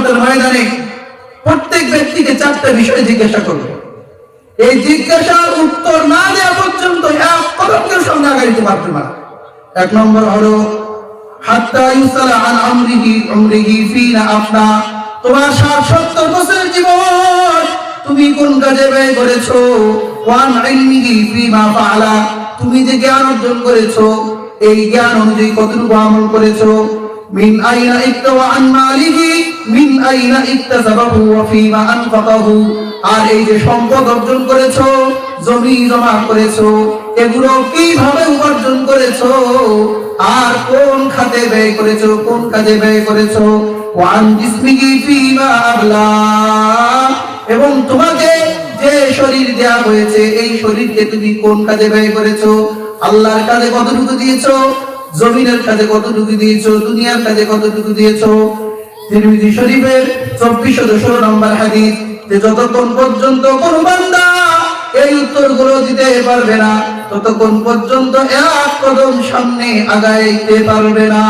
কিয়ামতের ময়দানে প্রত্যেক ব্যক্তিকে চারটা বিষয় জিজ্ঞাসা করবে। এই জিজ্ঞাসার উত্তর না দেওয়া পর্যন্ত এক কদম কেউ সামনে আগাইতে পারবে না। এক নম্বর হলো হাত্তা ইউসালা আন আমরিহি ফিনা আফনা, তোমার 60-70 বছরের জীবন তুমি কোন কাজে ব্যয় করেছো, ওয়ান ইলমিহি ফিমা ফাআলা, তুমি যে জ্ঞান অর্জন করেছো এই জ্ঞান অনুযায়ী কতটুকু আমল করেছো, মিন আইনা ইক্তাওয়া আন মালিহি মিন আইনা ইক্তাসাবাহু ওয়া ফিমা আনফাকাহু, আর এই যে সম্পদ অর্জন করেছো, জমি জমা করেছো, এগুলো কিভাবে উপার্জন করেছো আর কোন খাতে ব্যয় করেছো, কোন কাজে ব্যয় করেছো, ওয়ান জিসমিহি ফিমা আবলা, এবং তোমাকে যে শরীর দেয়া হয়েছে এই শরীরকে তুমি কোন কাজে ব্যয় করেছো, আল্লাহর কাজে কতটুকু দিয়েছো, জমিনের কাজে কতটুকু দিয়েছো, দুনিয়ার কাজে কতটুকু দিয়েছো। তিরমিজি শরীফের 2416 নম্বর হাদিস, যে যতক্ষণ পর্যন্ত কোন বান্দা এই উত্তরগুলো দিতে পারবে না ততক্ষণ পর্যন্ত এক কদম সামনে আগাইতে পারবে না।